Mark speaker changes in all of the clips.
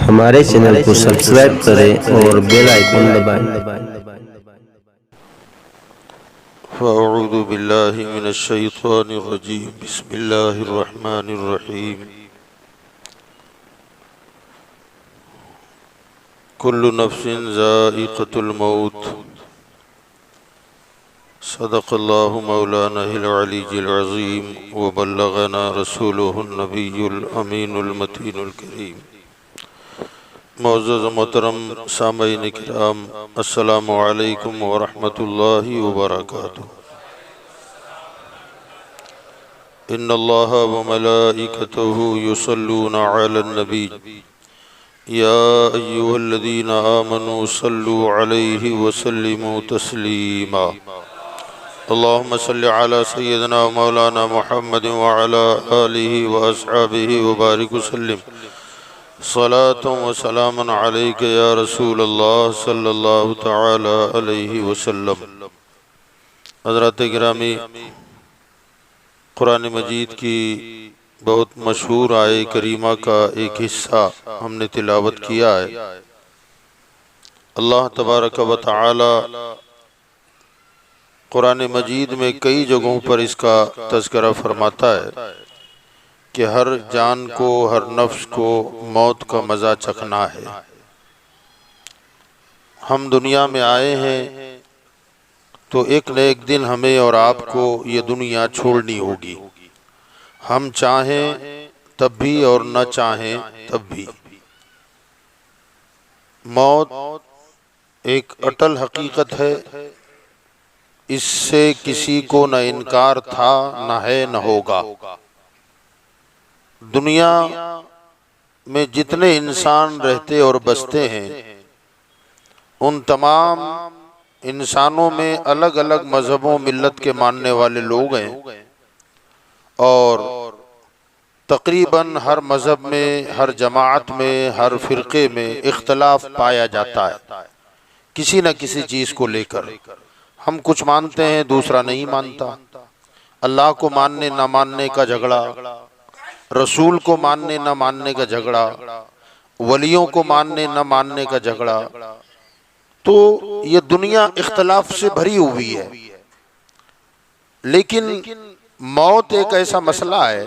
Speaker 1: ہمارے چینل کو سبسکرائب کریں اور بیل آئیکن دبائیں۔
Speaker 2: فاعوذ باللہ من الشیطان الرجیم بسم اللہ الرحمن الرحیم کل نفس ذائقۃ الموت صدق اللہ مولانا العلی العظیم وبلغنا رسولہ النبی الامین المتین الکریم۔ معزز محترم سامعین کرام، السلام علیکم ورحمۃ اللہ وبرکاتہ۔ ان اللہ وملائکتہ یصلون علی النبی یا ایھا الذین آمنوا صلوا علیہ وسلموا تسلیما۔ اللہم صل علی سیدنا مولانا محمد وعلی آلہ واصحابہ وبارک وسلم۔ صلاۃ و سلام علیک یا رسول اللہ صلی اللہ تعالی علیہ وسلم۔ حضرات گرامی، قرآن مجید کی بہت مشہور آیہ کریمہ کا ایک حصہ ہم نے تلاوت کیا ہے۔ اللہ تبارک و تعالی قرآن مجید میں کئی جگہوں پر اس کا تذکرہ فرماتا ہے کہ ہر جان کو، ہر نفس کو موت کا مزہ چکھنا ہے۔ ہم دنیا میں آئے ہیں تو ایک نہ ایک دن ہمیں اور آپ کو یہ دنیا چھوڑنی ہوگی، ہم چاہیں تب بھی اور نہ چاہیں تب بھی۔ موت ایک اٹل حقیقت ہے، اس سے کسی کو نہ انکار تھا، نہ ہے، نہ ہوگا۔ دنیا میں جتنے انسان رہتے اور بستے ہیں، ان تمام انسانوں میں الگ الگ مذہبوں ملت کے ماننے والے لوگ ہیں، اور تقریباً ہر مذہب میں، ہر جماعت میں، ہر فرقے میں اختلاف پایا جاتا ہے کسی نہ کسی چیز کو لے کر۔ ہم کچھ مانتے ہیں، دوسرا نہیں مانتا۔ اللہ کو ماننے نہ ماننے کا جھگڑا، رسول کو ماننے نہ ماننے کا جھگڑا، ولیوں کو ماننے نہ ماننے کا جھگڑا۔ تو یہ دنیا اختلاف سے بھری ہوئی ہے، لیکن موت ایک ایسا مسئلہ ہے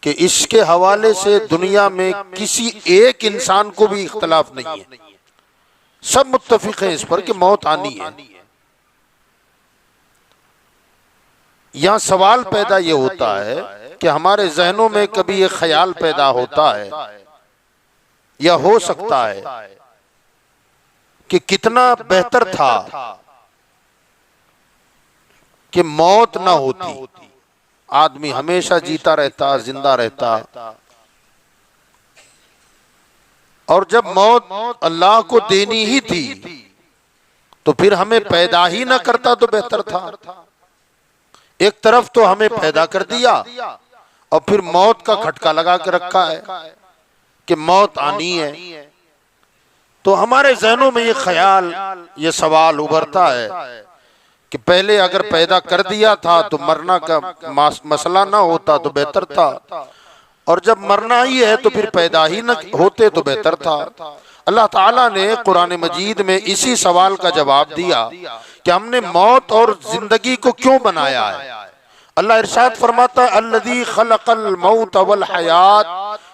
Speaker 2: کہ اس کے حوالے سے دنیا میں کسی ایک انسان کو بھی اختلاف نہیں ہے، سب متفق ہیں اس پر کہ موت آنی ہے۔ یہاں سوال پیدا یہ ہوتا ہے کہ ہمارے ذہنوں میں کبھی یہ خیال پیدا ہوتا ہے یا ہو سکتا ہے کہ کتنا بہتر تھا کہ موت نہ ہوتی، آدمی ہمیشہ جیتا رہتا، زندہ رہتا، اور جب موت اللہ کو دینی ہی تھی تو پھر ہمیں پیدا ہی نہ کرتا تو بہتر تھا۔ ایک طرف تو ہمیں پیدا کر دیا اور پھر موت کا کھٹکا لگا کے رکھا ہے کہ موت آنی ہے۔ تو ہمارے ذہنوں میں یہ خیال، یہ سوال ابھرتا ہے کہ پہلے اگر پیدا کر دیا تھا تو مرنا کا مسئلہ نہ ہوتا تو بہتر تھا، اور جب مرنا ہی ہے تو پھر پیدا ہی نہ ہوتے تو بہتر تھا۔ اللہ تعالیٰ نے قرآن مجید میں اسی سوال کا جواب دیا کہ ہم نے موت اور زندگی کو کیوں بنایا ہے۔ اللہ ارشاد فرماتا ہے الذی خلق الموت والحیات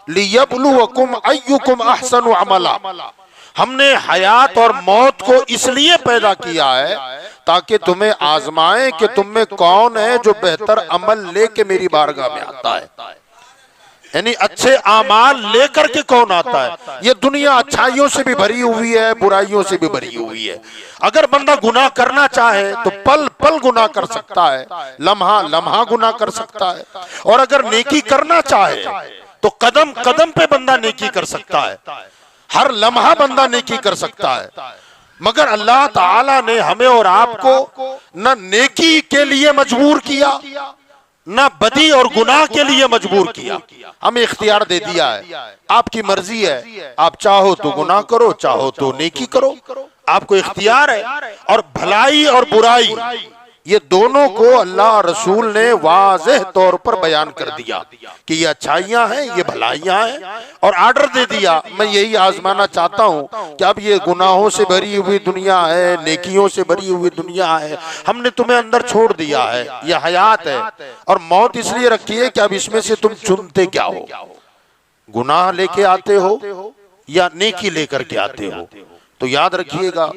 Speaker 2: لیبلوکم ایکم احسن عملا۔ ہم نے حیات اور موت کو اس لیے پیدا کیا ہے تاکہ تمہیں آزمائیں کہ تم میں کون ہے جو بہتر عمل لے کے میری بارگاہ میں آتا ہے، یعنی اچھے اعمال لے کر کے کون آتا ہے۔ یہ دنیا اچھائیوں سے بھی بھری ہوئی ہے، برائیوں سے بھی بھری ہوئی ہے۔ اگر بندہ گناہ کرنا چاہے تو پل پل گناہ کر سکتا ہے، لمحہ لمحہ گناہ کر سکتا ہے، اور اگر نیکی کرنا چاہے تو قدم قدم پہ بندہ نیکی کر سکتا ہے، ہر لمحہ بندہ نیکی کر سکتا ہے۔ مگر اللہ تعالیٰ نے ہمیں اور آپ کو نہ نیکی کے لیے مجبور کیا، نہ بدی اور گناہ کے لیے مجبور کیا، ہمیں اختیار دے دیا ہے۔ آپ کی مرضی ہے، آپ چاہو تو گناہ کرو، چاہو تو نیکی کرو، آپ کو اختیار ہے۔ اور بھلائی اور برائی یہ دونوں کو اللہ رسول نے واضح طور پر بیان کر دیا کہ یہ اچھائیاں ہیں، یہ بھلائیاں ہیں، اور آرڈر دے دیا میں یہی آزمانا چاہتا ہوں کہ اب یہ گناہوں سے بھری ہوئی دنیا ہے، نیکیوں سے بھری ہوئی دنیا ہے، ہم نے تمہیں اندر چھوڑ دیا ہے، یہ حیات ہے، اور موت اس لیے رکھی ہے کہ اب اس میں سے تم چنتے کیا ہو، گناہ لے کے آتے ہو یا نیکی لے کر کے آتے ہو۔ تو یاد رکھیے گا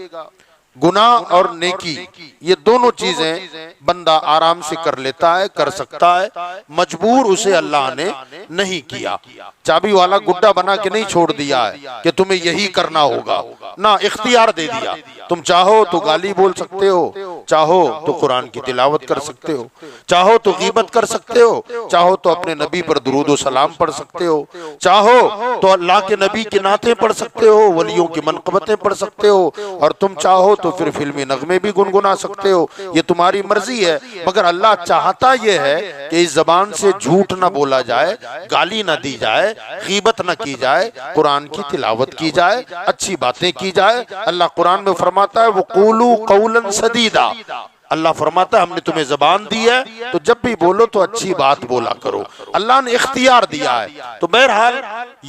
Speaker 2: گناہ اور نیکی یہ دونوں چیزیں بندہ آرام سے کر لیتا ہے، کر سکتا ہے، مجبور اسے اللہ نے نہیں کیا، چابی والا گڈا بنا کے نہیں چھوڑ دیا ہے کہ تمہیں یہی کرنا ہوگا، نہ اختیار دے دیا، تم چاہو تو گالی بول سکتے ہو، چاہو تو قرآن کی تلاوت کر سکتے ہو، چاہو تو غیبت کر سکتے ہو، چاہو تو اپنے نبی پر درود و سلام پڑھ سکتے ہو، چاہو تو اللہ کے نبی کی نعتیں پڑھ سکتے ہو، ولیوں کی منقبتیں پڑھ سکتے ہو، اور تم چاہو تو پھر فلمی نغمے بھی گنگنا سکتے ہو، یہ تمہاری مرضی ہے، مگر اللہ چاہتا یہ ہے کہ اس زبان سے جھوٹ نہ بولا جائے، گالی نہ دی جائے، غیبت نہ کی جائے، قرآن کی تلاوت کی جائے، اچھی باتیں کی جائے۔ اللہ قرآن میں فرماتا ہے وَقُولُوا قَوْلًا سَدِيدًا، اللہ فرماتا ہے ہم نے تمہیں زبان دی ہے تو جب بھی بولو تو اچھی بات بولا کرو، اللہ نے اختیار دیا ہے۔ تو بہرحال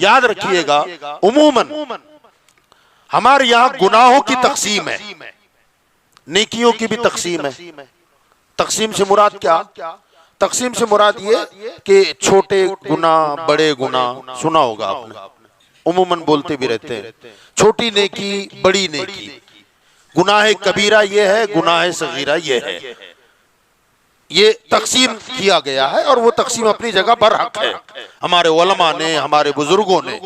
Speaker 2: یاد رکھیے گا عموماً ہمارے یہاں گناہوں کی تقسیم ہے، نیکیوں کی بھی تقسیم ہے۔ تقسیم سے مراد کیا؟ تقسیم سے مراد یہ کہ چھوٹے گناہ، بڑے گناہ، سنا ہوگا آپ نے، عموماً بولتے بھی رہتے ہیں، چھوٹی نیکی، بڑی نیکی، گناہ کبیرہ یہ ہے، گناہ صغیرہ یہ ہے، یہ تقسیم کیا گیا ہے، اور وہ تقسیم اپنی جگہ برحق ہے۔ ہمارے علماء نے، ہمارے بزرگوں نے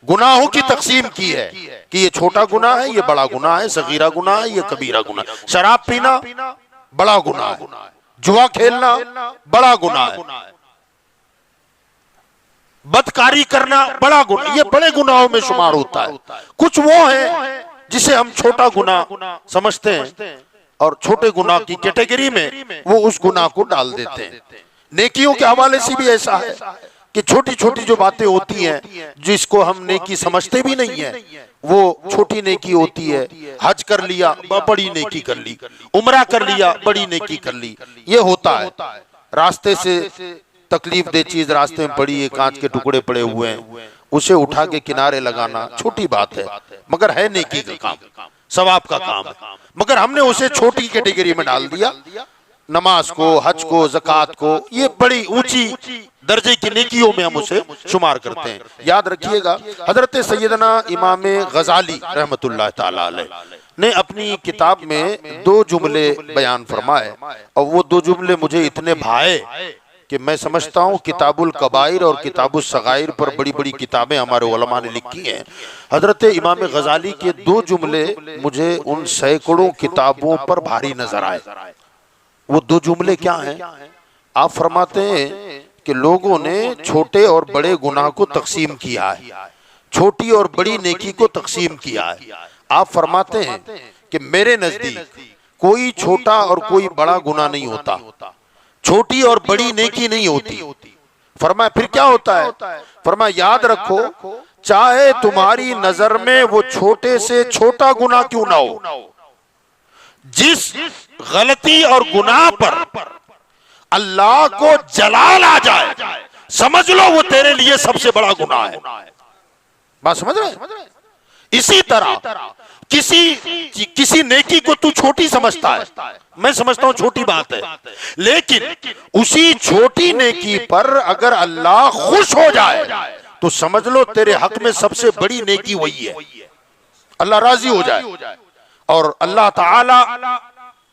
Speaker 2: گناہوں کی تقسیم کی ہے کہ یہ چھوٹا گناہ ہے، یہ بڑا گناہ ہے، صغیرہ گناہ ہے، یہ کبیرہ گناہ ہے۔ شراب پینا بڑا گناہ ہے، جوا کھیلنا بڑا گناہ ہے، بدکاری کرنا بڑا گناہ، یہ بڑے گناہوں میں شمار ہوتا ہے۔ کچھ وہ ہیں جسے ہم چھوٹا گناہ سمجھتے ہیں اور چھوٹے گناہ کی کیٹیگری میں وہ اس گناہ کو ڈال دیتے ہیں۔ نیکیوں کے حوالے سے بھی ایسا ہے کہ چھوٹی چھوٹی جو باتیں ہوتی ہیں جس کو ہم نیکی سمجھتے بھی نہیں ہیں، وہ چھوٹی نیکی ہوتی ہے۔ حج کر لیا، بڑی نیکی کر لی، عمرہ کر لیا، بڑی نیکی کر لی، یہ ہوتا ہے۔ راستے سے تکلیف دہ چیز راستے میں پڑی ہے، کانچ کے ٹکڑے پڑے ہوئے ہیں، اسے اٹھا کے کنارے لگانا چھوٹی بات ہے، مگر ہے نیکی کا کام، ثواب کا کام ہے، مگر ہم نے اسے چھوٹی کیٹیگری میں ڈال دیا۔ نماز کو، حج کو، زکوٰۃ کو، یہ بڑی اونچی درجے کی نیکیوں میں ہم اسے شمار کرتے ہیں۔ یاد رکھیے گا حضرت سیدنا امام غزالی رحمت اللہ تعالی علیہ نے اپنی کتاب میں دو جملے بیان فرمائے، اور وہ دو جملے مجھے اتنے بھائے کہ میں سمجھتا ہوں کتاب الکبائر اور کتاب الصغائر پر بڑی بڑی کتابیں ہمارے علماء نے لکھی ہیں۔ حضرت امام غزالی کے دو جملے مجھے ان سینکڑوں کتابوں پر بھاری نظر آئے۔ وہ دو جملے کیا ہیں؟ آپ فرماتے ہیں کہ لوگوں نے چھوٹے اور بڑے گناہ کو تقسیم کیا ہے، چھوٹی اور بڑی نیکی کو تقسیم کیا ہے۔ آپ فرماتے ہیں کہ میرے نزدیک کوئی چھوٹا اور کوئی بڑا گناہ نہیں ہوتا، چھوٹی اور بڑی نیکی نہیں ہوتی۔ فرمایا پھر کیا ہوتا ہے؟ فرمایا یاد رکھو چاہے تمہاری نظر میں وہ چھوٹے سے چھوٹا گناہ کیوں نہ ہو، جس غلطی اور گناہ پر اللہ کو جلال آ جائے سمجھ لو وہ تیرے لیے سب سے بڑا گناہ ہے۔ بات سمجھ رہے ہیں؟ اسی طرح کسی نیکی کو تو چھوٹی سمجھتا ہے، میں سمجھتا ہوں چھوٹی بات ہے، لیکن اسی چھوٹی نیکی پر اگر اللہ خوش ہو جائے تو سمجھ لو تیرے حق میں سب سے بڑی نیکی وہی ہے، اللہ راضی ہو جائے۔ اور اللہ تعالی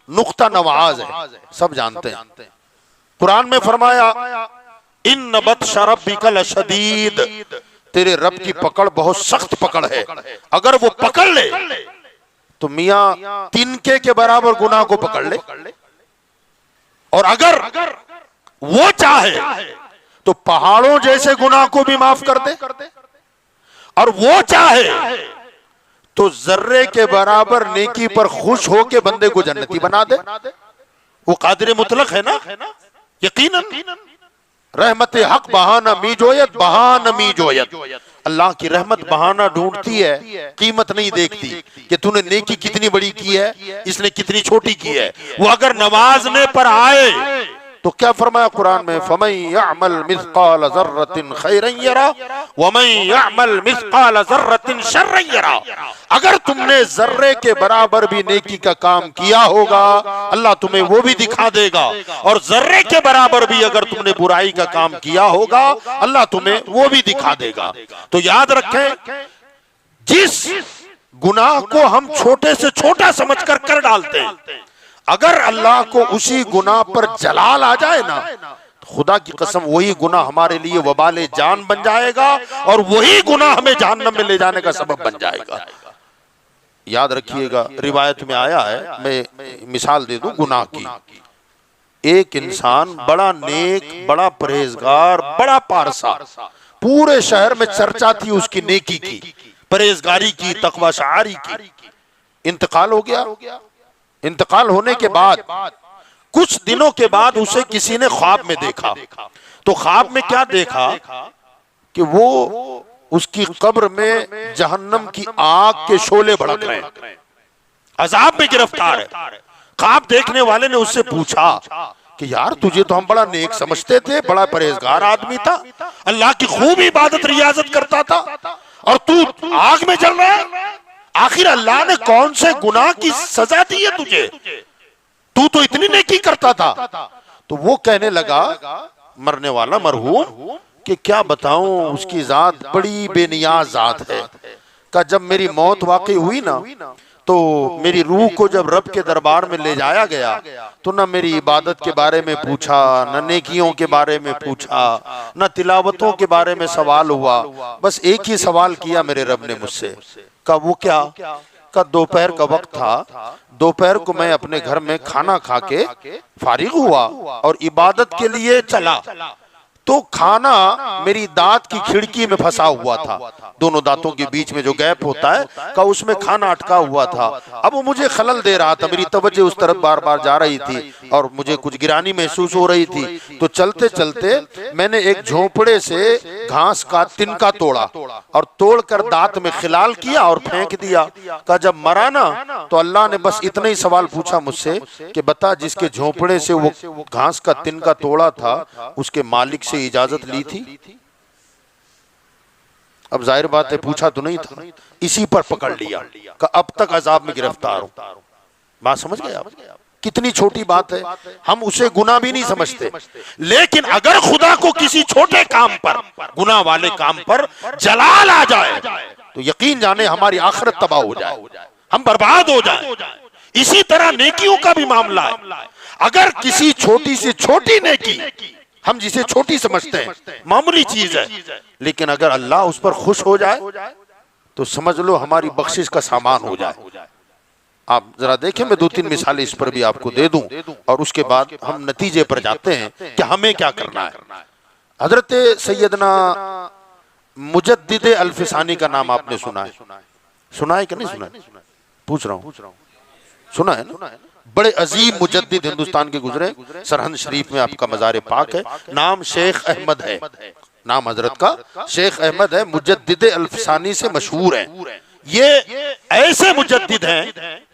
Speaker 2: نقطہ نواز ہے، سب جانتے ہیں۔ قرآن میں فرمایا ان بطش ربک لشدید، تیرے رب کی پکڑ بہت سخت پکڑ ہے، اگر وہ پکڑ لے تو میاں تنکے کے برابر گناہ کو پکڑ لے، اور اگر وہ چاہے تو پہاڑوں جیسے گناہ کو بھی معاف کر دے، اور وہ چاہے تو ذرے کے برابر نیکی پر خوش ہو کے بندے کو جنتی بنا دے۔ وہ قادر مطلق ہے نا، یقیناً رحمت حق بہانہ می جویت، بہانہ می جویت، اللہ کی رحمت بہانہ ڈھونڈتی ہے، قیمت نہیں دیکھتی کہ تو نے نیکی کتنی بڑی کی ہے، اس نے کتنی چھوٹی کی ہے۔ وہ اگر نوازنے پر آئے تو کیا فرمایا قرآن میں، فَمَن يَعْمَلْ مِثْقَالَ ذَرَّةٍ خَيْرًا يَرَهُ وَمَن يَعْمَلْ مِثْقَالَ ذَرَّةٍ شَرًّا يَرَهُ۔ اگر تم نے ذرے کے برابر بھی نیکی کا کام کیا ہوگا اللہ تمہیں وہ بھی دکھا دے گا، اور ذرے کے برابر بھی اگر تم نے برائی کا کام کیا ہوگا اللہ تمہیں وہ بھی دکھا دے گا۔ تو یاد رکھیں، جس گناہ کو ہم چھوٹے سے چھوٹا سمجھ کر کر ڈالتے ہیں، اگر اللہ کو اسی گناہ پر جلال آ جائے نا، خدا کی قسم وہی گناہ ہمارے لیے وبال جان بن جائے گا، اور وہی گناہ ہمیں جہنم میں لے جانے کا سبب بن جائے گا۔ یاد رکھیے گا، روایت میں آیا ہے، میں مثال دے دوں گناہ کی۔ ایک انسان بڑا نیک، بڑا پرہیزگار، بڑا پارسا، پورے شہر میں چرچا تھی اس کی نیکی کی، پرہیزگاری کی، تقوی شعاری کی، انتقال ہو گیا۔ انتقال ہونے کے بعد کچھ دنوں کے بعد اسے کسی نے خواب میں دیکھا، تو خواب میں کیا دیکھا کہ وہ اس کی قبر میں جہنم کی آگ کے شعلے بھڑک رہے ہیں، عذاب میں گرفتار ہے۔ خواب دیکھنے والے نے اس سے پوچھا کہ یار تجھے تو ہم بڑا نیک سمجھتے تھے، بڑا پرہیزگار آدمی تھا، اللہ کی خوب عبادت ریاضت کرتا تھا، اور تو آگ میں جل رہا ہے، آخر اللہ نے کون سے گناہ کی سزا دی ہے تجھے؟ تو اتنی نیکی کرتا تھا۔ تو وہ کہنے لگا، مرنے والا مرحوم، کہ کیا بتاؤں اس کی ذات بڑی بے نیاز ذات ہے، کہ جب میری موت واقع ہوئی نا تو میری روح کو جب رب کے دربار میں لے جایا گیا تو نہ میری عبادت کے بارے میں پوچھا، نہ نیکیوں کے بارے میں پوچھا، نہ تلاوتوں کے بارے میں سوال ہوا، بس ایک ہی سوال کیا میرے رب نے مجھ سے، کہ وہ کیا؟ کہ دوپہر کا وقت تھا، دوپہر کو میں اپنے گھر میں کھانا کھا کے فارغ ہوا اور عبادت کے لیے چلا، تو کھانا میری دانت کی کھڑکی میں پھنسا ہوا تھا، دونوں دانتوں کے بیچ میں جو گیپ ہوتا ہے کہ اس میں کھانا اٹکا ہوا تھا۔ اب وہ مجھے خلل دے رہا تھا، میری توجہ اس طرف بار بار جا رہی تھی اور مجھے کچھ گرانی محسوس ہو رہی تھی، تو چلتے چلتے میں نے ایک جھونپڑے سے گھاس کا تنکا توڑا اور توڑ کر دانت میں خلال کیا اور پھینک دیا، کہ جب مرا نا تو اللہ نے بس اتنا ہی سوال پوچھا مجھ سے کہ بتا جس کے جھونپڑے سے وہ گھاس کا تنکا توڑا تھا اس کے مالک سے اجازت لی تھی؟ اب ظاہر بات ہے پوچھا تو نہیں تھا، اسی پر پکڑ لیا کہ اب تک عذاب میں گرفتار ہوں۔ بات سمجھ گئے آپ؟ کتنی چھوٹی بات ہے، ہم اسے گناہ بھی نہیں سمجھتے، لیکن اگر خدا کو کسی چھوٹے کام پر، گناہ والے کام پر جلال آ جائے تو یقین جانے ہماری آخرت تباہ ہو جائے، ہم برباد ہو جائیں۔ اسی طرح نیکیوں کا بھی معاملہ ہے، اگر کسی چھوٹی سے چھوٹی نیکی، ہم جسے چھوٹی سمجھتے ہیں، معمولی چیز ہے، لیکن اگر اللہ اس پر خوش ہو جائے تو سمجھ لو ہماری بخشش کا سامان ہو جائے۔ آپ ذرا دیکھیں، میں دو تین مثالیں اس پر بھی آپ کو دے دوں اور اس کے بعد ہم نتیجے پر جاتے ہیں کہ ہمیں کیا کرنا ہے۔ حضرت سیدنا مجدد الفسانی کا نام آپ نے سنا ہے کہ نہیں سنا ہے؟ پوچھ رہا ہوں، سنا ہے نا؟ بڑے عظیم مجدد ہندوستان کے گزرے، سرہند شریف میں آپ کا مزار پاک ہے، نام شیخ احمد ہے، نام حضرت کا شیخ احمد ہے، مجدد الفسانی سے مشہور ہیں۔ یہ ایسے مجدد ہیں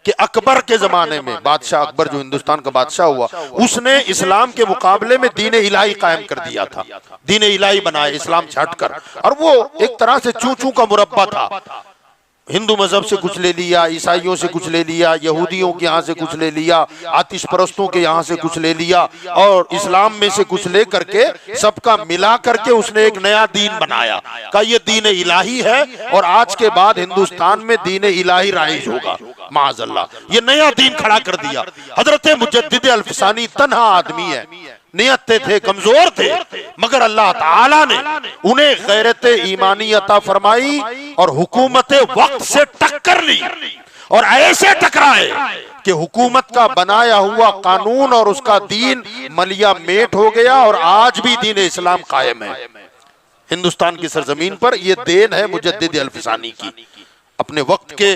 Speaker 2: کہ اکبر کے زمانے میں، بادشاہ اکبر جو ہندوستان کا بادشاہ ہوا، اس نے اسلام کے مقابلے میں دین الہی قائم کر دیا تھا، دین الہی بنایا اسلام سے ہٹ کر، اور وہ ایک طرح سے چوں چوں کا مربع تھا، ہندو مذہب سے کچھ لے لیا، عیسائیوں سے کچھ لے لیا، یہودیوں کے یہاں سے کچھ لے لیا، آتش پرستوں کے یہاں سے کچھ لے لیا، اور اسلام میں سے کچھ لے کر کے سب کا ملا کر کے اس نے ایک نیا دین بنایا کہ یہ دین الہی ہے اور آج کے بعد ہندوستان میں دین الہی رائج ہوگا، معاذ اللہ، یہ نیا دین کھڑا کر دیا۔ حضرت مجدد الفسانی تنہا آدمی ہے، نیت تھے، کمزور تھے، مگر اللہ تعالیٰ نے انہیں غیرت ایمانی عطا فرمائی اور حکومت وقت سے ٹکر لی، اور ایسے ٹکرائے کہ حکومت کا بنایا ہوا قانون اور اس کا دین ملیا میٹ ہو گیا، اور آج بھی دین اسلام قائم ہے ہندوستان کی سرزمین پر۔ یہ دین ہے مجدد الفسانی کی، اپنے وقت کے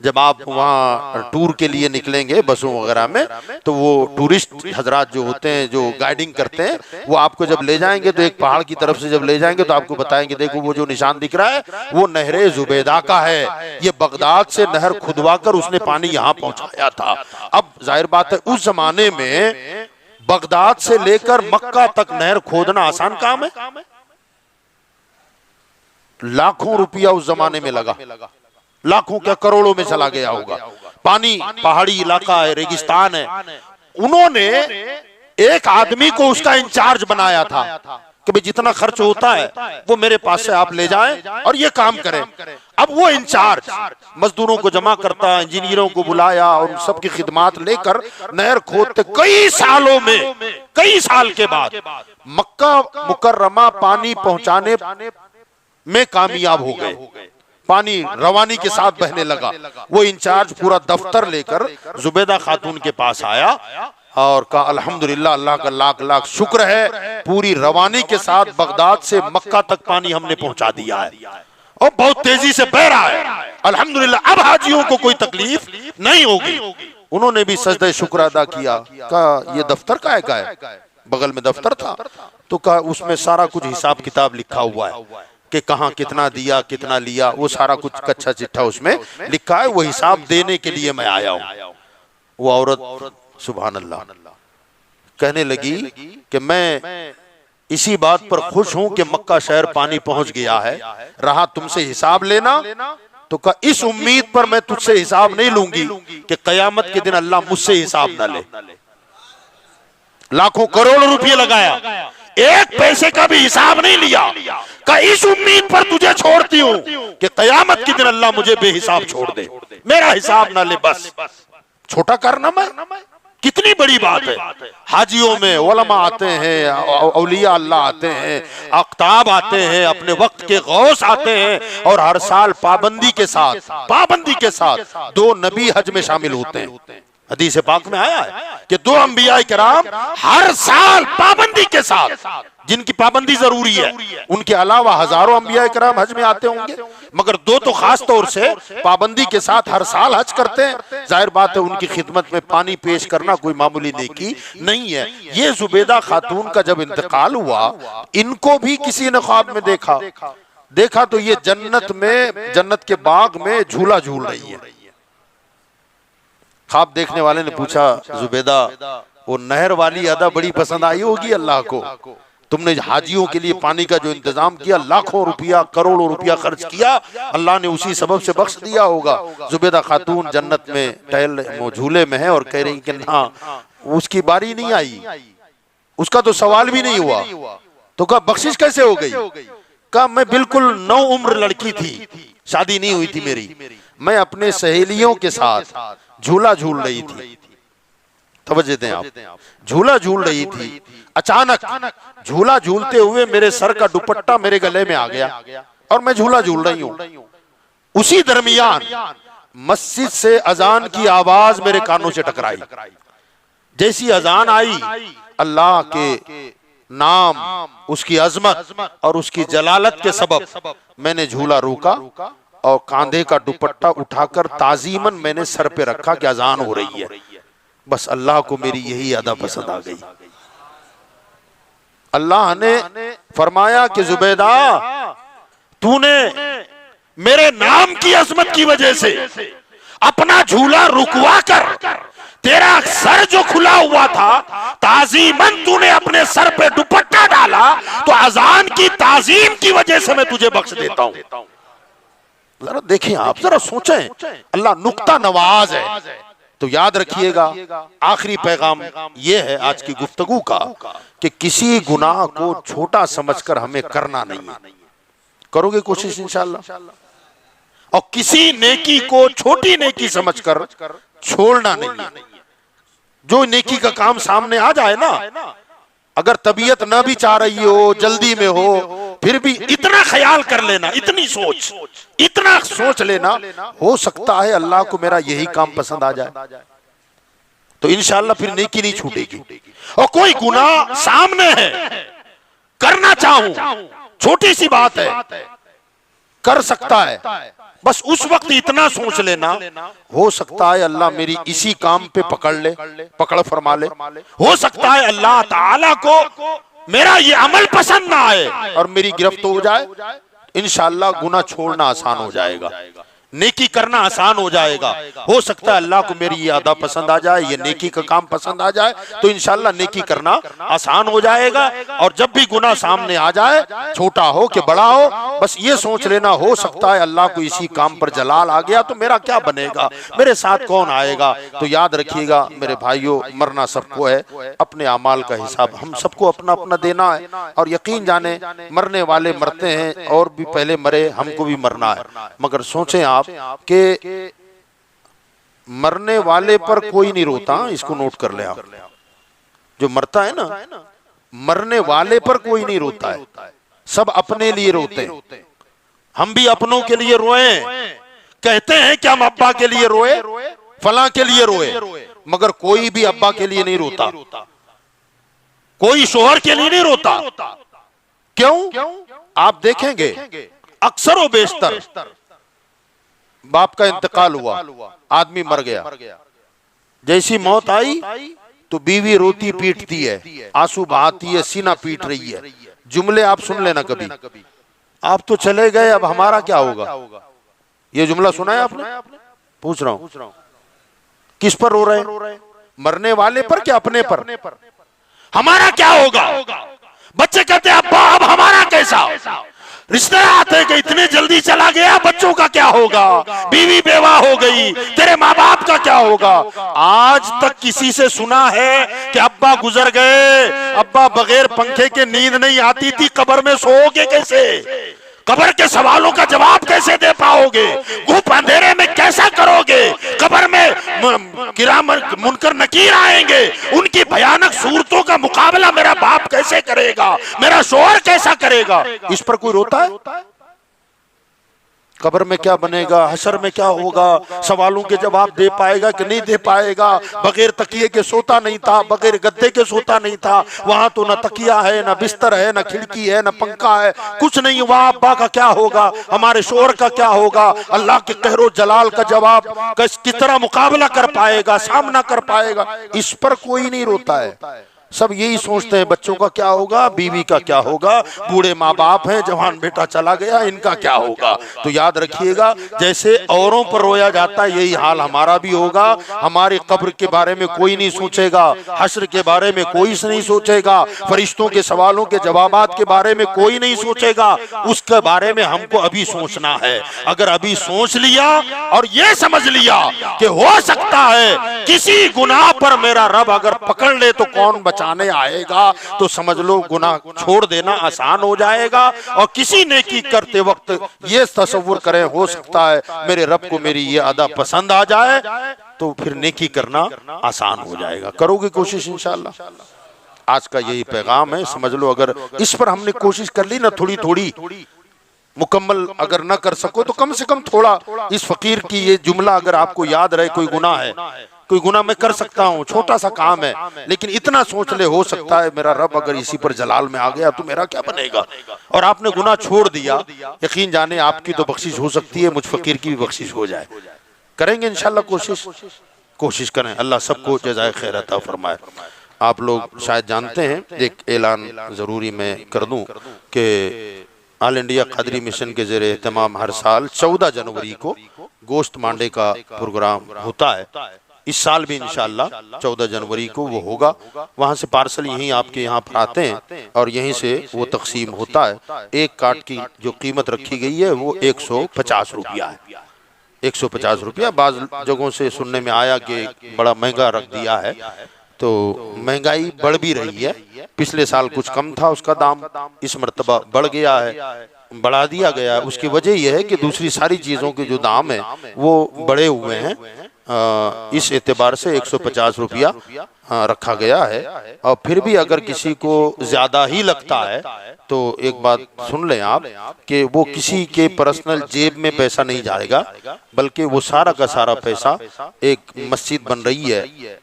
Speaker 2: جب آپ وہاں ٹور کے لیے نکلیں گے بسوں وغیرہ میں تو وہ ٹورسٹ حضرات جو ہوتے ہیں جو گائیڈنگ کرتے ہیں وہ آپ کو جب لے جائیں گے تو ایک پہاڑ کی طرف سے جب لے جائیں گے تو آپ کو بتائیں گے دیکھو وہ جو نشان دکھ رہا ہے وہ نہر زبیدہ کا ہے، یہ بغداد سے نہر کھدوا کر اس نے پانی یہاں پہنچایا تھا۔ اب ظاہر بات ہے اس زمانے میں بغداد سے لے کر مکہ تک نہر کھودنا آسان کام ہے، لاکھوں روپیہ اس زمانے میں لگا، لاکھوں کیا کروڑوں میں چلا گیا ہوگا۔ پانی پہاڑی علاقہ ہے، ریگستان ہے، انہوں نے ایک آدمی کو اس کا انچارج بنایا تھا کہ بھئی جتنا خرچ ہوتا ہے وہ میرے پاس سے آپ لے جائیں اور یہ کام کریں۔ اب وہ انچارج مزدوروں کو جمع کرتا، انجینئروں کو بلایا اور ان سب کی خدمات لے کر نہر کھودتے کئی سالوں میں، کئی سال کے بعد مکہ مکرمہ پانی پہنچانے میں کامیاب ہو گئے، پانی روانی کے ساتھ بہنے لگا۔ وہ انچارج پورا دفتر لے کر زبیدہ خاتون کے پاس آیا اور کہا الحمدللہ اللہ کا لاکھ لاکھ شکر ہے پوری روانی کے ساتھ بغداد سے مکہ تک پانی ہم نے پہنچا دیا ہے اور بہت تیزی سے بہ رہا ہے، الحمدللہ اب حاجیوں کو کوئی تکلیف نہیں ہوگی۔ انہوں نے بھی سجدہ شکر ادا کیا، کہا یہ دفتر کا ہے، بغل میں دفتر تھا تو کہا اس میں سارا کچھ حساب کتاب لکھا ہوا ہے کہ کہاں کتنا دیا کتنا لیا، وہ سارا کچھ کچھا چٹھا اس میں لکھا ہے، وہ حساب دینے کے لیے میں آیا ہوں۔ وہ عورت سبحان اللہ کہنے لگی کہ میں اسی بات پر خوش ہوں کہ مکہ شہر پانی پہنچ گیا ہے، رہا تم سے حساب لینا تو کہا اس امید پر میں تجھ سے حساب نہیں لوں گی کہ قیامت کے دن اللہ مجھ سے حساب نہ لے۔ لاکھوں کروڑوں روپے لگایا، ایک پیسے کا بھی حساب نہیں لیا، کہ اس امید پر تجھے چھوڑتی ہوں کہ قیامت کے دن اللہ مجھے بے حساب چھوڑ دے، میرا حساب نہ لے، بس چھوٹا کرنا میں کتنی بڑی بات ہے۔ حاجیوں میں علماء آتے ہیں، اولیاء اللہ آتے ہیں، اقطاب آتے ہیں، اپنے وقت کے غوث آتے ہیں اور ہر سال پابندی کے ساتھ 2 نبی حج میں شامل ہوتے ہیں۔ حدیث پاک میں آیا ہے کہ 2 انبیاء کرام ہر سال پابندی کے ساتھ، جن کی پابندی ضروری ہے، ان کے علاوہ ہزاروں انبیاء کرام حج میں آتے ہوں گے، مگر 2 تو خاص طور سے پابندی کے ساتھ ہر سال حج کرتے ہیں۔ ظاہر بات ہے ان کی خدمت میں پانی پیش کرنا کوئی معمولی نیکی نہیں ہے۔ یہ زبیدہ خاتون کا جب انتقال ہوا، ان کو بھی کسی نے خواب میں دیکھا تو یہ جنت کے باغ میں جھولا جھول رہی ہے۔ خواب دیکھنے والے نے پوچھا زبیدہ وہ نہر والی ادا بڑی پسند آئی ہوگی اللہ کو، تم نے حاجیوں کے لیے پانی کا جو انتظام کیا، لاکھوں روپیہ کروڑوں روپیہ خرچ کیا، اللہ نے اسی سبب سے بخش دیا ہوگا۔ زبیدہ خاتون جنت میں جھولے میں ہے اور کہہ رہی کہ نہ اس کی باری نہیں آئی، اس کا تو سوال بھی نہیں ہوا۔ تو کہا بخشش کیسے ہو گئی؟ کہا میں بالکل نو عمر لڑکی تھی، شادی نہیں ہوئی تھی میری، میں اپنے سہیلیوں کے ساتھ جھولا جھول رہی تھی، توجہ دیں آپ، جھولا جھول رہی تھی، اچانک جھولا جھولتے ہوئے میرے سر کا دوپٹہ میرے گلے میں آ گیا اور میں جھولا جھول رہی ہوں۔ اسی درمیان مسجد سے اذان کی آواز میرے کانوں سے ٹکرائی، جیسی اذان آئی اللہ کے نام، اس کی عظمت اور اس کی جلالت کے سبب میں نے جھولا روکا اور کاندھے کا دوپٹہ اٹھا کر تعظیماً میں نے سر پہ رکھا کہ اذان ہو رہی ہے۔ بس اللہ کو میری یہی ادا پسند آ گئی۔ اللہ نے فرمایا کہ زبیدہ تو نے میرے نام کی عظمت کی وجہ سے اپنا جھولا رکوا کر تیرا سر جو کھلا ہوا تھا تعظیماً تو نے اپنے سر پہ دوپٹہ ڈالا تو اذان کی تعظیم کی وجہ سے میں تجھے بخش دیتا ہوں۔ ذرا دیکھیں آپ، ذرا سوچیں، اللہ نکتہ نواز ہے۔ تو یاد رکھیے گا آخری پیغام یہ ہے آج کی گفتگو کا کہ کسی گناہ کو چھوٹا سمجھ کر ہمیں کرنا نہیں ہے، کرو گے کوشش انشاءاللہ، اور کسی نیکی کو چھوٹی نیکی سمجھ کر چھوڑنا نہیں ہے۔ جو نیکی کا کام سامنے آ جائے نا، اگر طبیعت نہ بھی چاہ رہی ہو، جلدی میں ہو، پھر بھی اتنا خیال کر لینا، اتنا سوچ لینا، ہو سکتا ہے اللہ کو میرا یہی کام پسند آ جائے، تو انشاءاللہ پھر نیکی نہیں چھوٹے گی۔ اور کوئی گناہ سامنے ہے، کرنا چاہوں، چھوٹی سی بات ہے، کر سکتا ہے، بس اس وقت اتنا سوچ لینا، ہو سکتا ہے اللہ میری اسی کام پہ پکڑ فرما لے، ہو سکتا ہے اللہ تعالی کو میرا یہ عمل پسند نہ آئے اور میری گرفت ہو جائے، انشاءاللہ گناہ چھوڑنا آسان ہو جائے گا، نیکی کرنا آسان ہو جائے گا۔ ہو سکتا ہے اللہ کو میری یہ ادا پسند آ جائے، یہ نیکی کا کام پسند آ جائے، تو انشاءاللہ نیکی کرنا آسان ہو جائے گا۔ اور جب بھی گناہ سامنے آ جائے، چھوٹا ہو کہ بڑا ہو، بس یہ سوچ لینا ہو سکتا ہے اللہ کو اسی کام پر جلال آ گیا تو میرا کیا بنے گا، میرے ساتھ کون آئے گا۔ تو یاد رکھیے گا میرے بھائیوں، مرنا سب کو ہے، اپنے اعمال کا حساب ہم سب کو اپنا اپنا دینا ہے، اور یقین جانیں مرنے والے مرتے ہیں، اور بھی پہلے مرے، ہم کو بھی مرنا ہے، مگر سوچیں آپ کہ مرنے والے پر کوئی نہیں روتا، اس کو نوٹ کر لیں آپ، جو مرتا ہے نا، مرنے والے پر کوئی نہیں روتا ہے، سب اپنے لیے روتے ہیں۔ ہم بھی اپنوں کے لیے روئیں، کہتے ہیں کہ ہم ابا کے لیے روئے، فلاں کے لیے روئے، مگر کوئی بھی ابا کے لیے نہیں روتا، کوئی شوہر کے لیے نہیں روتا۔ کیوں؟ آپ دیکھیں گے اکثر و بیشتر باپ کا انتقال ہوا، آدمی مر گیا، جیسی موت آئی تو بیوی روتی پیٹتی ہے، آنسو بہاتی ہے، سینہ پیٹ رہی ہے، جملے آپ سن لینا کبھی، آپ تو چلے گئے اب ہمارا کیا ہوگا۔ یہ جملہ سنا ہے آپ نے؟ پوچھ رہا ہوں کس پر رو رہے ہیں، مرنے والے پر کیا اپنے پر؟ ہمارا کیا ہوگا۔ بچے کہتے ہیں ابا اب ہمارا کیسا، رشتہ آتے کہ اتنے جلدی چلا گیا، بچوں کا کیا ہوگا، بیوی بیوہ ہو گئی، تیرے ماں باپ کا کیا ہوگا۔ آج تک کسی سے سنا ہے کہ ابا گزر گئے، ابا بغیر پنکھے کے نیند نہیں آتی تھی، قبر میں سوؤ گے کیسے، قبر کے سوالوں کا جواب کیسے دے پاؤ گے، گھوپ اندھیرے میں کیسا کرو گے، قبر میں کرام منکر نکیر آئیں گے، ان کی بھیانک صورتوں کا مقابلہ میرا باپ کیسے کرے گا، میرا شوہر کیسا کرے گا۔ اس پر کوئی روتا ہے؟ قبر میں کیا بنے گا، حشر میں کیا ہوگا، سوالوں کے جواب دے پائے گا کہ نہیں دے پائے گا۔ بغیر تکیے کے سوتا نہیں تھا، بغیر گدے کے سوتا نہیں تھا، وہاں تو نہ تکیہ ہے، نہ بستر ہے، نہ کھڑکی ہے، نہ پنکھا ہے، کچھ نہیں۔ وہاں ابا کا کیا ہوگا، ہمارے شوہر کا کیا ہوگا، اللہ کے قہر و جلال کا جواب کس طرح مقابلہ کر پائے گا، سامنا کر پائے گا، اس پر کوئی نہیں روتا ہے۔ سب یہی سوچتے ہیں بچوں کا کیا ہوگا، بیوی کا کیا ہوگا، بوڑھے ماں باپ ہیں، جوان بیٹا چلا گیا، ان کا کیا ہوگا۔ تو یاد رکھیے گا جیسے اوروں پر رویا جاتا ہے، یہی حال ہمارا بھی ہوگا۔ ہماری قبر کے بارے میں کوئی نہیں سوچے گا، حشر کے بارے میں کوئی نہیں سوچے گا، فرشتوں کے سوالوں کے جوابات کے بارے میں کوئی نہیں سوچے گا، اس کے بارے میں ہم کو ابھی سوچنا ہے۔ اگر ابھی سوچ لیا اور یہ سمجھ لیا کہ ہو سکتا ہے کسی گناہ پر میرا رب اگر پکڑ لے تو کون بچانے آئے گا، تو سمجھ لو گناہ چھوڑ دینا آسان ہو جائے گا۔ اور کسی نیکی کرتے وقت یہ تصور کریں ہو سکتا ہے میرے رب کو میری یہ ادا پسند آ جائے، تو پھر نیکی کرنا آسان ہو جائے گا۔ کرو گے کوشش انشاءاللہ۔ آج کا یہی پیغام ہے، سمجھ لو اگر اس پر ہم نے کوشش کر لی نا، تھوڑی تھوڑی، مکمل اگر نہ کر سکو تو کم سے کم تھوڑا، اس فقیر کی یہ جملہ اگر آپ کو یاد رہے، کوئی گناہ ہے، کوئی گناہ میں کر سکتا ہوں، چھوٹا سا کام ہے، لیکن اتنا سوچ لے ہو سکتا ہے میرا رب اگر اسی پر جلال میں آ گیا تو میرا کیا بنے گا، اور آپ نے گناہ چھوڑ دیا، یقین جانے آپ کی تو بخشش ہو سکتی ہے، مجھ فقیر کی بھی بخشش ہو جائے۔ کریں گے انشاءاللہ کوشش کریں، اللہ سب کو جزائے خیر عطا فرمائے۔ آپ لوگ شاید جانتے ہیں، ایک اعلان ضروری میں کر دوں کہ آل انڈیا قادری مشن کے زیر اہتمام ہر سال 14 جنوری کو گوشت مانڈے کا پروگرام ہوتا ہے۔ اس سال بھی انشاءاللہ 14 جنوری کو وہ ہوگا، وہاں سے پارسل یہیں آپ کے یہاں پر آتے ہیں اور یہیں سے وہ تقسیم ہوتا ہے۔ ایک کارٹ کی جو قیمت رکھی گئی ہے وہ 150 روپیہ ہے، 150 روپیہ۔ بعض جگہوں سے سننے میں آیا کہ بڑا مہنگا رکھ دیا ہے، تو مہنگائی بڑھ بھی رہی ہے، پچھلے سال کچھ کم تھا اس کا دام، اس مرتبہ بڑھ گیا ہے، بڑھا دیا گیا ہے۔ اس کی وجہ یہ ہے کہ دوسری ساری چیزوں کے جو دام ہیں وہ بڑھے ہوئے ہیں، اس اعتبار سے 150 روپیہ رکھا گیا ہے۔ اور پھر بھی اگر کسی کو زیادہ ہی لگتا ہے تو ایک بات سن لیں آپ کہ وہ کسی کے پرسنل جیب میں پیسہ نہیں جائے گا، بلکہ وہ سارا کا سارا پیسہ ایک مسجد بن رہی ہے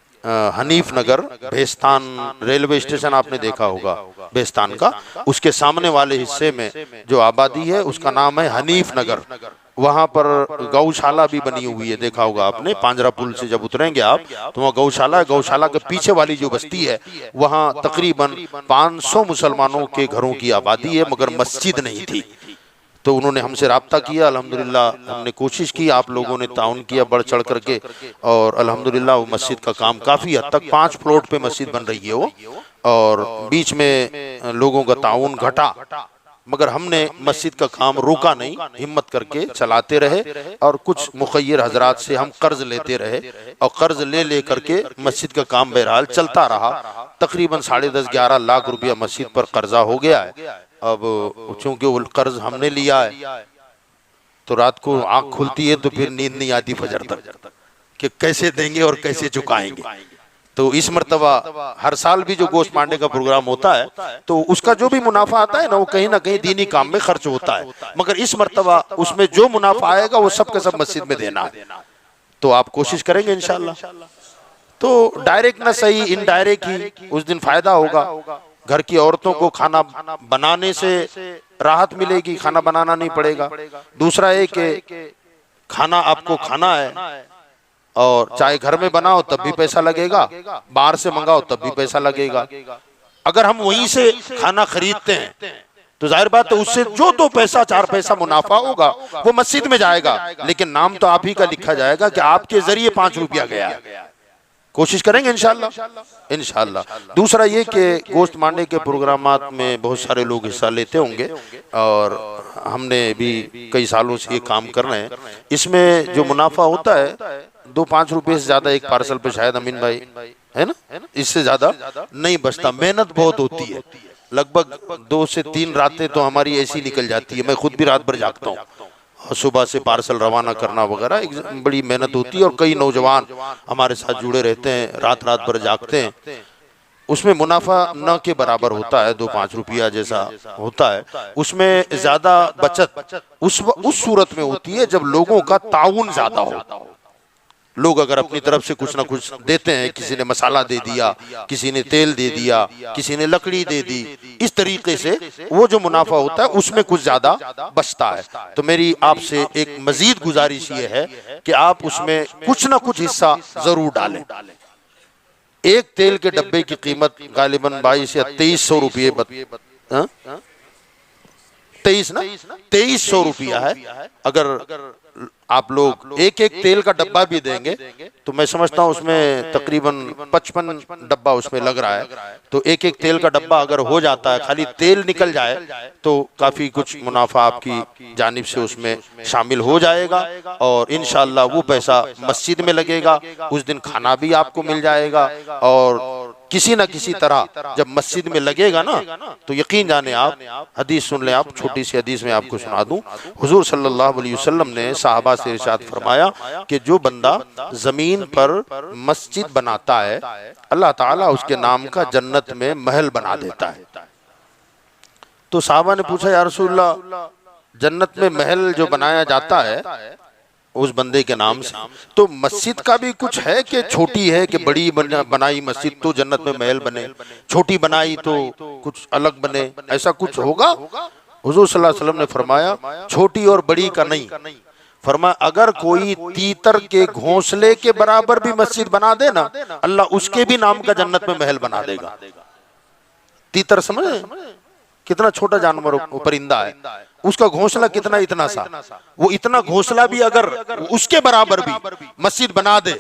Speaker 2: حنیف نگر بھیستان ریلوے اسٹیشن آپ نے دیکھا ہوگا بھیستان کا، اس کے سامنے والے حصے میں جو آبادی ہے اس کا نام ہے حنیف نگر. وہاں پر گوشالہ بھی بنی ہوئی ہے، دیکھا ہوگا آپ نے. پانجرا پل سے جب اتریں گے آپ تو وہاں گوشالہ ہے. گوشالہ کے پیچھے والی جو بستی ہے وہاں تقریباً 500 مسلمانوں کے گھروں کی آبادی ہے، مگر مسجد نہیں تھی. تو انہوں نے ہم سے رابطہ کیا، الحمدللہ ہم نے کوشش کی، آپ لوگوں نے تعاون کیا بڑھ چڑھ کر کے، اور الحمدللہ وہ مسجد کا کام کافی حد تک 5 فلوٹ پہ مسجد بن رہی ہے وہ. اور بیچ میں لوگوں کا تعاون گھٹا، مگر ہم نے مسجد کا کام روکا نہیں، ہمت کر کے چلاتے رہے. اور کچھ مخیر حضرات سے ہم قرض لیتے رہے، اور قرض لے کر کے مسجد کا کام بہرحال چلتا رہا. تقریباً 10.5-11 لاکھ روپیہ مسجد پر قرضہ ہو گیا ہے. اب چونکہ وہ قرض ہم نے لیا ہے تو رات کو آنکھ کھلتی ہے تو پھر نیند نہیں آتی فجر تک کہ کیسے دیں گے اور کیسے چکائیں گے. تو اس مرتبہ ہر سال بھی جو گوشت مانڈے کا پروگرام ہوتا ہے تو اس کا جو بھی منافع آتا ہے نا وہ کہیں نہ کہیں دینی کام میں خرچ ہوتا ہے، مگر اس مرتبہ اس میں جو منافع آئے گا وہ سب کے سب مسجد میں دینا ہے. تو آپ کوشش کریں گے انشاءاللہ. تو ڈائریکٹ نہ صحیح انڈائریکٹ ہی اس دن فائدہ ہوگا. گھر کی عورتوں کو کھانا بنانے سے راحت ملے گی، کھانا بنانا نہیں پڑے گا. دوسرا ہے کہ کھانا آپ کو کھانا ہے، اور چاہے گھر میں بناؤ تب بھی پیسہ لگے گا، باہر سے منگاؤ تب بھی پیسہ لگے گا. اگر ہم وہیں سے کھانا خریدتے ہیں تو ظاہر بات ہے اس سے جو 2 پیسہ 4 پیسہ منافع ہوگا وہ مسجد میں جائے گا، لیکن نام تو آپ ہی کا لکھا جائے گا کہ آپ کے ذریعے 5 روپیہ گیا ہے. کوشش کریں گے انشاءاللہ انشاءاللہ. دوسرا یہ کہ گوشت مانڈے کے پروگرامات میں بہت سارے لوگ حصہ لیتے ہوں گے، اور ہم نے بھی کئی سالوں سے یہ کام کر رہے ہیں. اس میں جو منافع ہوتا ہے 2-5 روپے سے زیادہ ایک پارسل پہ شاید امین بھائی ہے نا، اس سے زیادہ نہیں بچتا. محنت بہت ہوتی ہے، لگ بھگ 2 سے 3 راتیں تو ہماری ایسی نکل جاتی ہے. میں خود بھی رات بھر جاگتا ہوں، صبح سے پارسل روانہ کرنا وغیرہ ایک بڑی محنت ہوتی ہے. اور کئی نوجوان ہمارے ساتھ جڑے رہتے ہیں، رات بھر جاگتے ہیں. اس میں منافع نہ کے برابر ہوتا ہے، 2-5 روپیہ جیسا ہوتا ہے. اس میں زیادہ بچت اس صورت میں ہوتی ہے جب لوگوں کا تعاون زیادہ ہو. لوگ اگر اپنی طرف سے کچھ نہ کچھ دیتے ہیں، کسی نے مسالہ دے دیا، کسی نے تیل دے دیا، کسی نے لکڑی دے دی، اس طریقے سے وہ جو منافع ہوتا ہے اس میں کچھ زیادہ بچتا ہے. تو میری آپ سے ایک مزید گزارش یہ ہے کہ آپ اس میں کچھ نہ کچھ حصہ ضرور ڈالیں. ایک تیل کے ڈبے کی قیمت غالباً 2200 یا 2300 روپیے 2300 روپیہ ہے. اگر آپ لوگ ایک تیل کا ڈبہ بھی دیں گے تو میں سمجھتا ہوں اس میں تقریباً 55 ڈبہ اس میں لگ رہا ہے. تو ایک تیل کا ڈبہ اگر ہو جاتا ہے، خالی تیل نکل جائے تو کافی کچھ منافع آپ کی جانب سے اس میں شامل ہو جائے گا. اور انشاءاللہ وہ پیسہ مسجد میں لگے گا، اس دن کھانا بھی آپ کو مل جائے گا. اور کسی نہ کسی طرح جب مسجد میں لگے گا نا تو یقین جانے آپ حدیث سن لیں. آپ چھوٹی سی حدیث میں آپ کو سنا دوں. حضور صلی اللہ علیہ وسلم نے صحابہ سے ارشاد فرمایا کہ جو بندہ زمین پر مسجد بناتا ہے اللہ تعالیٰ اس کے نام کا جنت میں محل بنا دیتا ہے. تو صحابہ نے پوچھا یا رسول اللہ جنت میں محل جو بنایا جاتا ہے اس بندے کے نام سے، تو مسجد کا بھی کچھ ہے کہ چھوٹی ہے کہ بڑی بنائی مسجد تو جنت میں محل بنے، چھوٹی بنائی تو کچھ الگ بنے، ایسا کچھ ہوگا؟ حضور صلی اللہ علیہ وسلم نے فرمایا چھوٹی اور بڑی کا نہیں، فرمایا اگر کوئی تیتر کے گھونسلے کے برابر بھی مسجد بنا دے نا اللہ اس کے بھی نام کا جنت میں محل بنا دے گا. تیتر سمجھے کتنا چھوٹا جانور پرندہ ہے، اس کا گھونسلہ کتنا اتنا سا، وہ اتنا گھونسلہ بھی اگر اس کے برابر بھی مسجد بنا دے،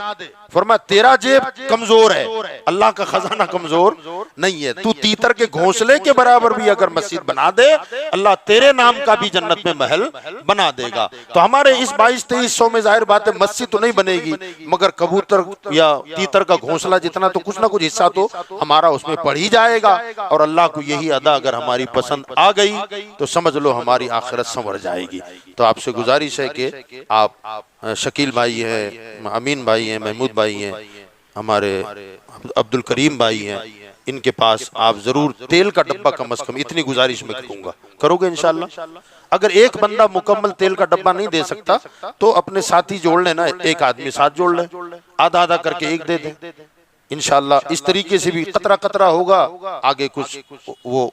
Speaker 2: فرمایا تیرا جیب کمزور ہے اللہ کا خزانہ کمزور نہیں ہے، تو تیتر کے گھونسلے کے برابر بھی اگر مسجد بنا دے اللہ تیرے نام کا بھی جنت میں محل بنا دے گا. تو ہمارے اس 2200-2300 میں ظاہر بات ہے مسجد تو نہیں بنے گی، مگر کبوتر یا تیتر کا گھونسلہ جتنا تو کچھ نہ کچھ حصہ تو ہمارا اس میں پڑ ہی جائے گا. اور اللہ کو یہی ادا اگر ہماری پسند آ گئی تو سمجھ لو ہماری آخرت سنور جائے گی. تو آپ سے گزارش ہے کہ آپ شکیل بھائی ہیں، امین بھائی ہیں، محمود بھائی ہیں، ہمارے عبد الکریم بھائی ہیں، ان کے پاس آپ ضرور تیل کا ڈبہ کم از کم اتنی گزارش میں کروں گا. کرو گے انشاءاللہ؟ اگر ایک بندہ مکمل تیل کا ڈبہ نہیں دے سکتا تو اپنے ساتھی جوڑ لینا، ایک آدمی ساتھ جوڑ لے، آدھا آدھا کر کے ایک دے دیں. انشاءاللہ اس طریقے سے بھی قطرہ قطرہ ہوگا، آگے کچھ وہ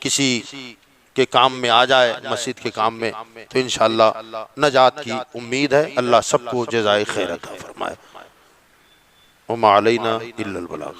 Speaker 2: کسی کے کام میں آ جائے، مسجد کے کام میں، تو انشاءاللہ نجات کی امید ہے۔ اللہ سب کو جزائے خیر عطا فرمائے۔ وما علینا الا البلاغ۔